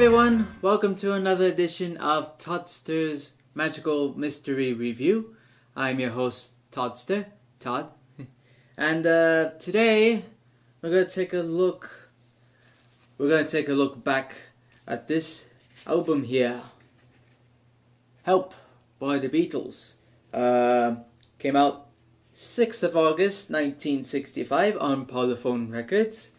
everyone, welcome to another edition of Toddster's Magical Mystery Review. I'm your host, Toddster, Todd. And today we're going to take a look back at this album here. Help by the Beatles. Came out 6th of August 1965 on Polyphone Records.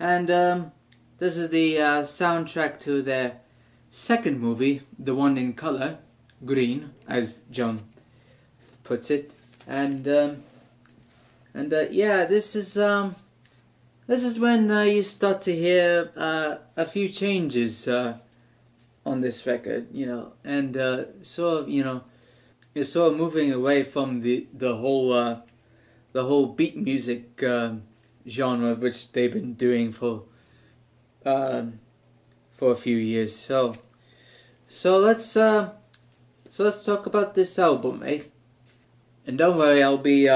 And this is the soundtrack to their second movie, the one in colour, green, as John puts it. And yeah, this is when you start to hear a few changes on this record, and you're sort of moving away from the whole beat music genre, which they've been doing for a few years. So let's talk about this album, eh? And don't worry, I'll be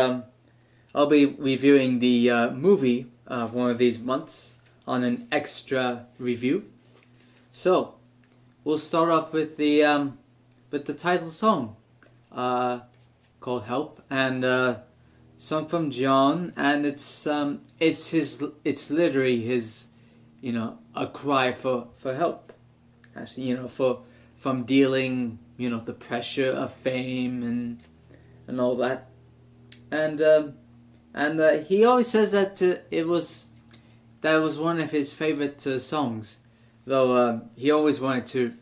reviewing the movie one of these months on an extra review. So we'll start off with the title song, called "Help," and song from John, and it's literally his, a cry for help, actually, from dealing, the pressure of fame and all that, and he always says that that was one of his favorite songs, though he always wanted to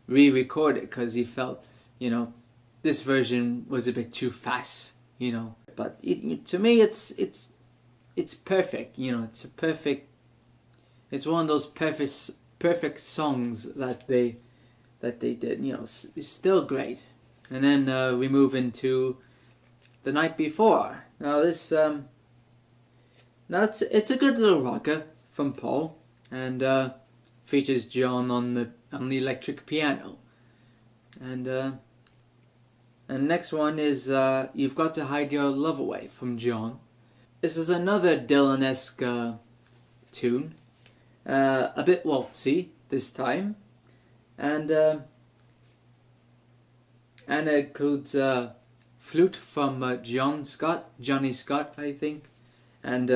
re-record it because he felt, this version was a bit too fast, But to me, it's perfect. It's one of those perfect songs that they did. It's still great. And then we move into The Night Before. Now this it's a good little rocker from Paul, and features John on the electric piano. And next one is You've Got to Hide Your Love Away from John. This is another Dylan-esque tune, a bit waltzy this time, and it includes flute from Johnny Scott, I think, and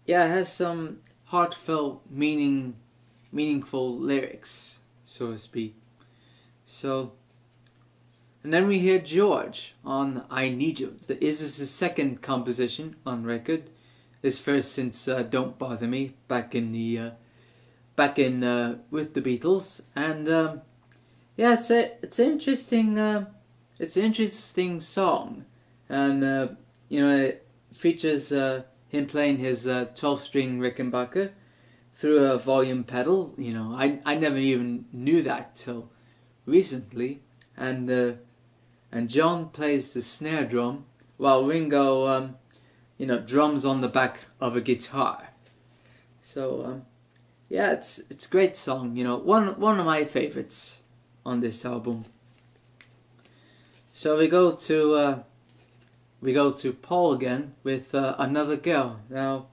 yeah, it has some heartfelt, meaningful lyrics, so to speak. And then we hear George on I Need You. This is his second composition on record. His first since Don't Bother Me, back in with the Beatles. And yeah, it's an interesting song. And it features him playing his 12-string Rickenbacker through a volume pedal. I never even knew that till recently. And John plays the snare drum while Ringo, drums on the back of a guitar. So, yeah, it's a great song. One of my favorites on this album. So we go to Paul again with Another Girl. Now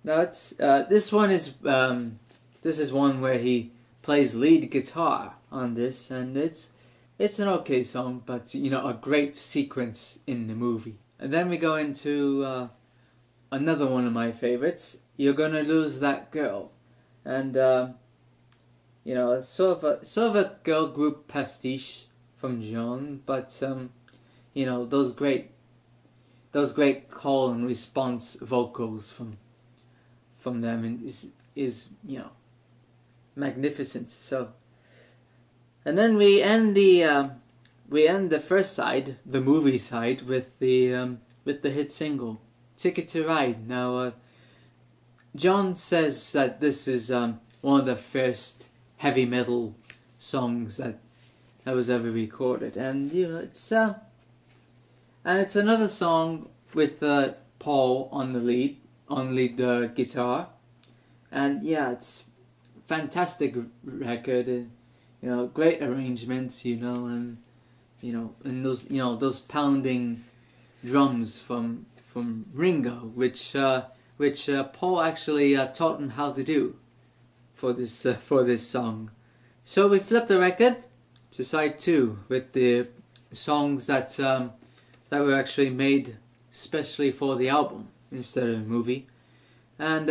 it's this is one where he plays lead guitar on this, and it's an okay song, but a great sequence in the movie. And then we go into another one of my favorites, You're Gonna Lose That Girl. And it's sort of a girl group pastiche from John, but those great call and response vocals from them is magnificent. So, and then we end the first side, the movie side, with the hit single "Ticket to Ride." Now, John says that this is one of the first heavy metal songs that was ever recorded, and it's another song with Paul on the lead guitar, and yeah, it's a fantastic record. And, great arrangements, and and those pounding drums from Ringo, which Paul actually taught him how to do for this song. So we flip the record to side 2 with the songs that were actually made specially for the album instead of the movie, and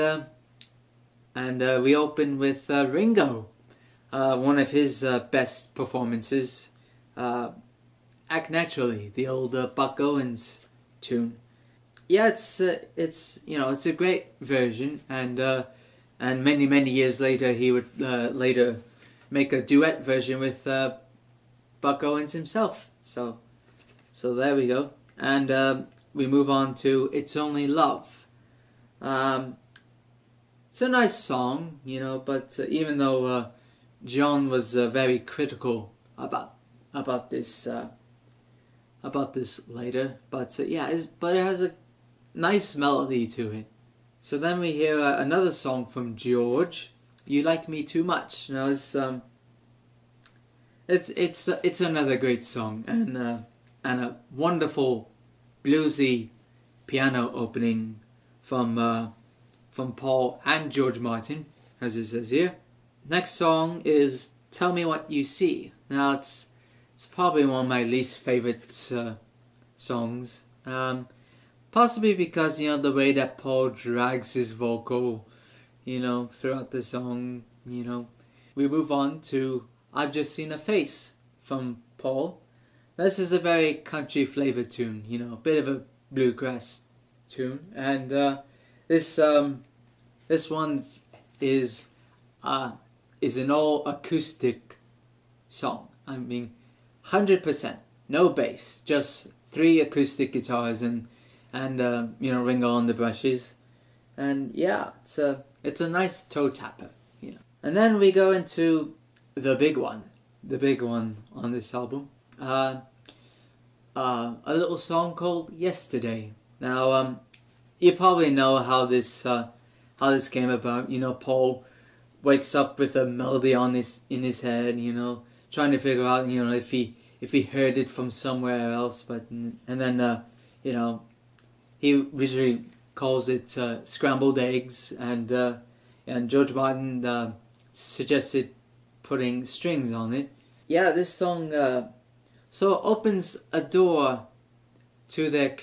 we open with Ringo, one of his best performances, "Act Naturally," the old Buck Owens tune. Yeah, it's a great version, and many years later he would later make a duet version with Buck Owens himself. So there we go, and we move on to "It's Only Love." It's a nice song, but even though John was very critical about this later, but but it has a nice melody to it. So then we hear another song from George, "You Like Me Too Much." Now it's another great song, and a wonderful bluesy piano opening from Paul and George Martin, as it says here. Next song is "Tell Me What You See." Now it's probably one of my least favorite songs, possibly because the way that Paul drags his vocal, throughout the song. We move on to "I've Just Seen a Face" from Paul. This is a very country flavored tune, a bit of a bluegrass tune, and this one is an all acoustic song. I mean, 100%, no bass, just 3 acoustic guitars and Ringo on the brushes, and yeah, it's a nice toe tapper, And then we go into the big one on this album, a little song called "Yesterday." Now, you probably know how this came about. Paul wakes up with a melody in his head, trying to figure out, if he heard it from somewhere else, and then he originally calls it "Scrambled Eggs," and George Martin suggested putting strings on it. Yeah, this song so opens a door to their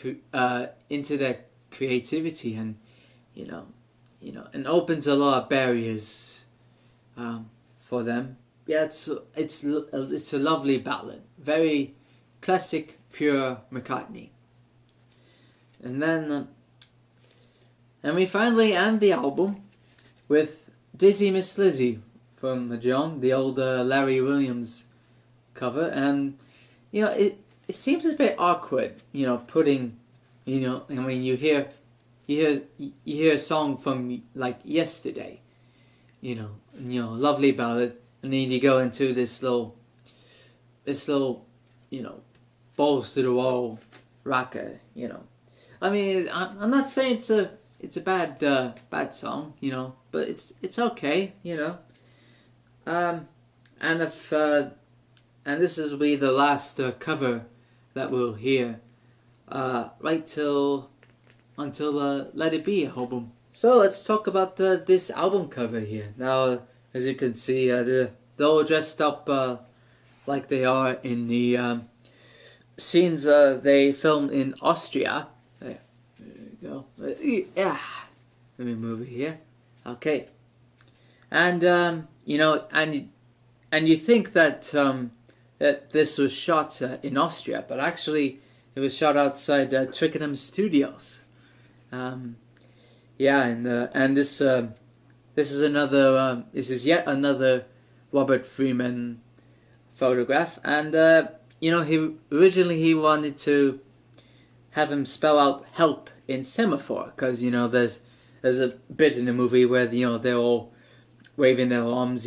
into their creativity, and and opens a lot of barriers for them. Yeah, it's a lovely ballad, very classic, pure McCartney. And then and we finally end the album with "Dizzy Miss Lizzy" from John, the old Larry Williams cover, and it seems a bit awkward, putting, I mean, you hear a song from like "Yesterday," lovely ballad, and then you go into this little balls to the wall rocker, I mean, I'm not saying it's a bad song, but it's okay, and if and this will be the last cover that we'll hear, until the Let It Be album. So let's talk about this album cover here. Now, as you can see, they're all dressed up like they are in the scenes they filmed in Austria. There we go. Yeah, let me move it here. Okay, and and you think that that this was shot in Austria, but actually it was shot outside Twickenham Studios. Yeah, and this is yet another Robert Freeman photograph, and he originally wanted to have him spell out "help" in semaphore, because there's a bit in the movie where they're all waving their arms,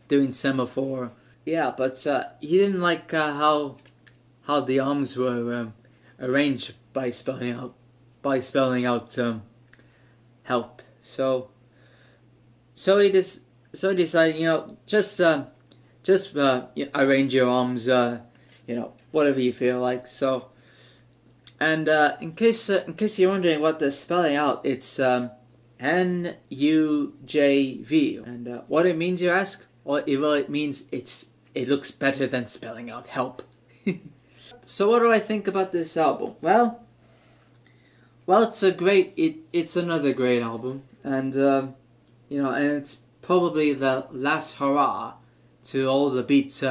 doing semaphore. Yeah, but he didn't like how the arms were arranged by spelling out "help." So he decided, just arrange your arms, whatever you feel like. So, and in case you're wondering what they're spelling out, it's NUJV. And what it means, you ask? Well, it means it looks better than spelling out help. So what do I think about this album? Well, it's another great album, and and it's probably the last hurrah to all the beat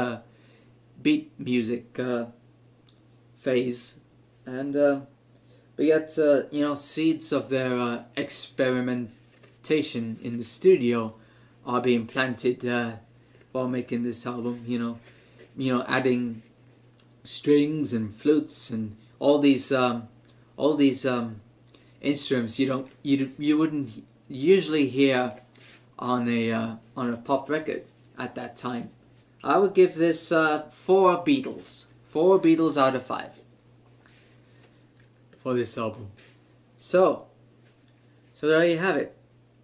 music phase, and we get seeds of their experimentation in the studio are being planted while making this album. Adding strings and flutes and all these instruments you wouldn't usually hear on a pop record at that time. I would give this 4 Beatles out of 5 for this album. So there you have it.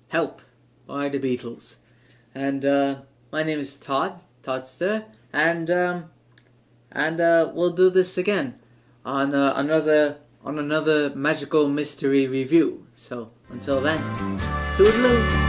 Help by the Beatles. And my name is Toddster, and we'll do this again on another magical mystery review. So until then, toodaloo.